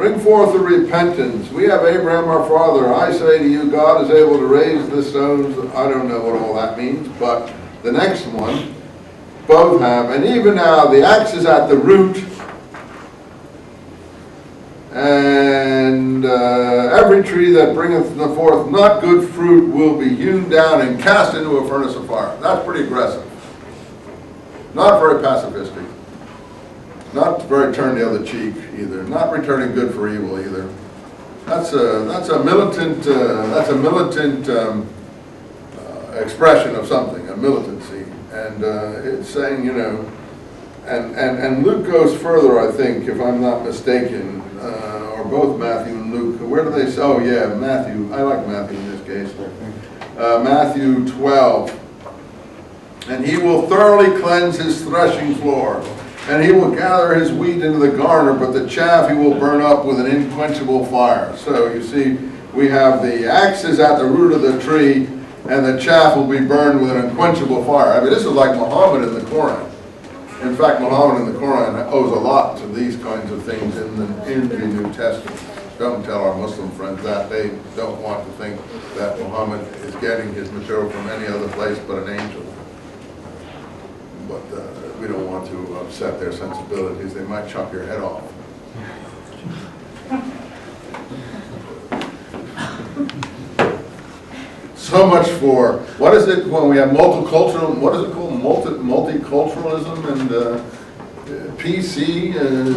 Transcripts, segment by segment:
bring forth the repentance. We have Abraham our father. I say to you, God is able to raise the stones. I don't know what all that means, but the next one, both have. And even now the axe is at the root, and every tree that bringeth forth not good fruit will be hewn down and cast into a furnace of fire. That's pretty aggressive. Not very pacifistic. Not very turn the other cheek either. Not returning good for evil either. That's a militant expression of something, a militancy, and it's saying, you know, and Luke goes further, I think, if I'm not mistaken, or both Matthew and Luke. Where do they say? Oh yeah, Matthew. I like Matthew in this case. Matthew 12. And he will thoroughly cleanse his threshing floor, and he will gather his wheat into the garner, but the chaff he will burn up with an unquenchable fire. So you see, we have the axes at the root of the tree, and the chaff will be burned with an unquenchable fire. I mean, this is like Muhammad in the Quran. In fact, Muhammad in the Quran owes a lot to these kinds of things in the New Testament. Don't tell our Muslim friends that. They don't want to think that Muhammad is getting his material from any other place but an angel. But we don't want to upset their sensibilities. They might chop your head off. So much for, what is it when we have multicultural, what is it called, multiculturalism and PC,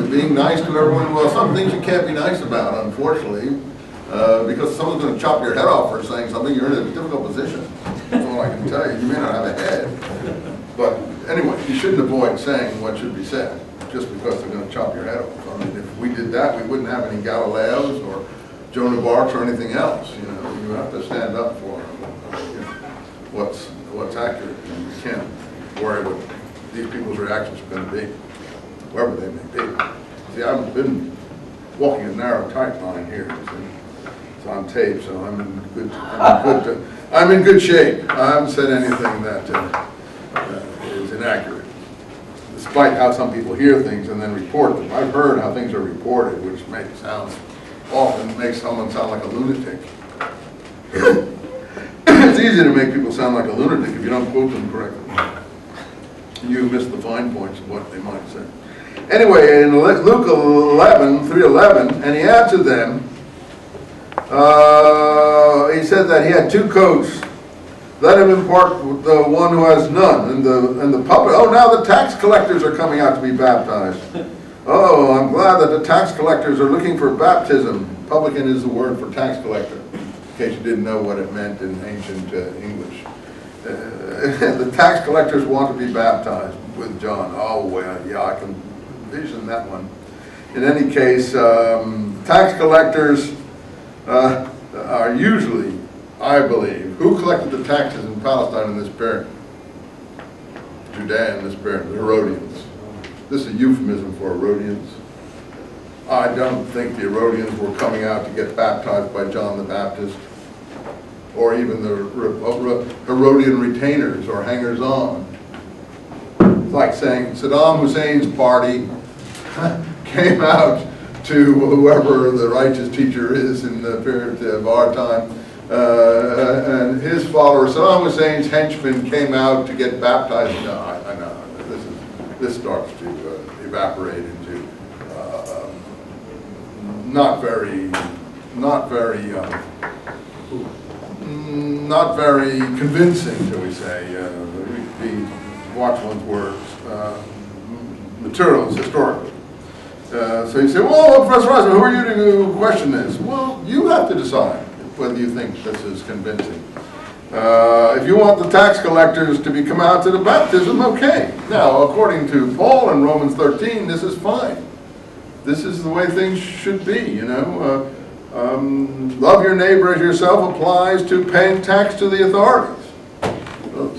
being nice to everyone? Well, some things you can't be nice about, unfortunately, because someone's going to chop your head off for saying something. You're in a difficult position. That's all I can tell you. You may not have a head. But anyway, you shouldn't avoid saying what should be said, just because they're going to chop your head off. I mean, if we did that, we wouldn't have any Galileos or Joan of Arc or anything else. You know, you have to stand up for what's accurate, and you can't worry what these people's reactions are going to be, whoever they may be. See, I've been walking a narrow, tight line here. It's on tape, so I'm in good shape. I haven't said anything that is inaccurate, despite how some people hear things and then report them. I've heard how things are reported, which often makes someone sound like a lunatic. It's easy to make people sound like a lunatic if you don't quote them correctly. You miss the fine points of what they might say. Anyway, in Luke 3:11, and he answered them, he said that he had 2 coats. Let him impart the one who has none. And the public, oh, now the tax collectors are coming out to be baptized. Oh, I'm glad that the tax collectors are looking for baptism. Publican is the word for tax collector, in case you didn't know what it meant in ancient English. The tax collectors want to be baptized with John. Oh, well, yeah, I can envision that one. In any case, tax collectors are usually, I believe, who collected the taxes in Palestine in this period? Judea in this period, the Herodians. This is a euphemism for Herodians. I don't think the Herodians were coming out to get baptized by John the Baptist, or even the Herodian retainers or hangers-on. It's like saying Saddam Hussein's party came out to whoever the righteous teacher is in the period of our time, and his followers, Saddam Hussein's henchmen, came out to get baptized. No, I know this starts to evaporate into not very convincing, shall we say. Watch one's words. Materials historically. So you say, well, Professor Eisenman, who are you to question this? Well, you have to decide whether you think this is convincing. If you want the tax collectors to come out to the baptism, okay. Now, according to Paul in Romans 13, this is fine. This is the way things should be, you know. Love your neighbor as yourself applies to paying tax to the authorities.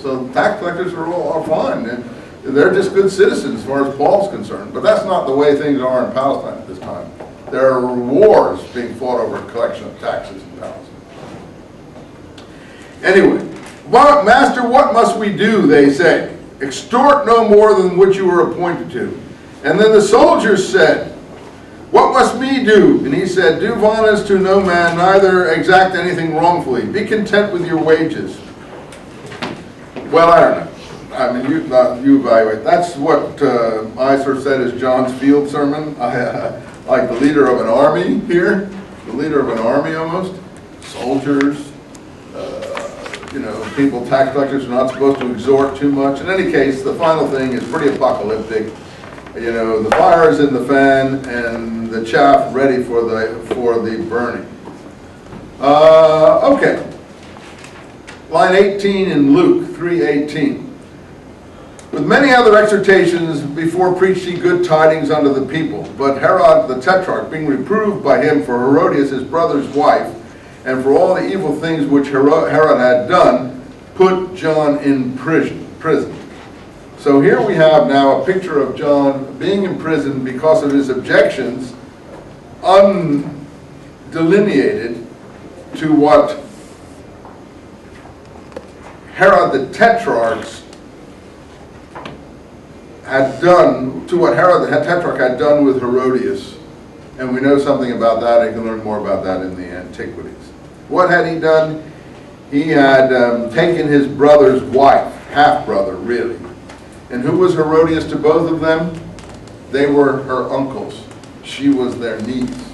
So tax collectors are fine. And they're just good citizens as far as Paul's concerned. But that's not the way things are in Palestine at this time. There are wars being fought over collection of taxes in Palestine. Anyway, Master, what must we do, they say? Extort no more than what you were appointed to. And then the soldiers said, what what must me do? And he said, do violence to no man, neither exact anything wrongfully. Be content with your wages. Well, I don't know. I mean, you evaluate. That's what I sort of said is John's field sermon. Like the leader of an army here, the leader of an army almost. Soldiers, you know, people, tax collectors are not supposed to exhort too much. In any case, the final thing is pretty apocalyptic. You know, the fire is in the fan and the chaff ready for the burning. Okay. Line 18 in Luke 3:18. With many other exhortations before preached he good tidings unto the people. But Herod the Tetrarch, being reproved by him for Herodias his brother's wife, and for all the evil things which Herod had done, put John in prison. So here we have now a picture of John being imprisoned because of his objections, undelineated to what Herod the Tetrarch had done, to what Herod the Tetrarch had done with Herodias. And we know something about that. You can learn more about that in the Antiquities. What had he done? He had taken his brother's wife, half-brother really. And who was Herodias to both of them? They were her uncles. She was their niece,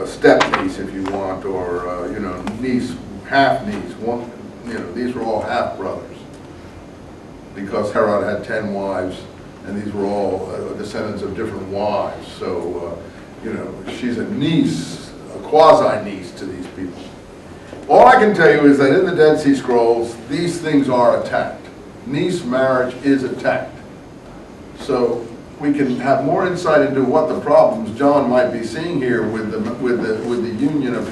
step-niece if you want, or you know, niece, half-niece. One, you know, these were all half-brothers because Herod had 10 wives, and these were all descendants of different wives. So you know, she's a niece, a quasi-niece to these people. All I can tell you is that in the Dead Sea Scrolls, these things are attacked. Niece marriage is attacked. So we can have more insight into what the problems John might be seeing here with the union of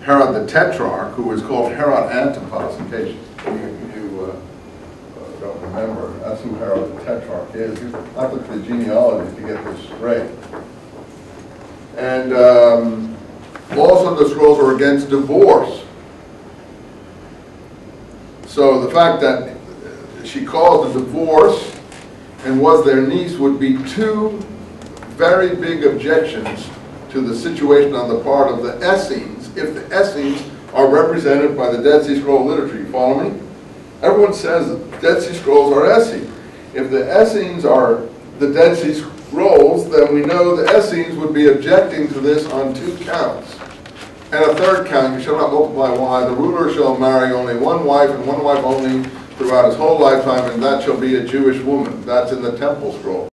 Herod the Tetrarch, who was called Herod Antipas, in case you don't remember. That's who Herod the Tetrarch is. I looked at the genealogy to get this straight. And also the scrolls are against divorce. So the fact that she caused a divorce and was their niece would be two very big objections to the situation on the part of the Essenes, if the Essenes are represented by the Dead Sea Scroll literature. You follow me? Everyone says that Dead Sea Scrolls are Essene. If the Essenes are the Dead Sea Scrolls, then we know the Essenes would be objecting to this on 2 counts. And a third count, you shall not multiply wives. The ruler shall marry only one wife and one wife only throughout his whole lifetime, and that shall be a Jewish woman. That's in the Temple Scroll.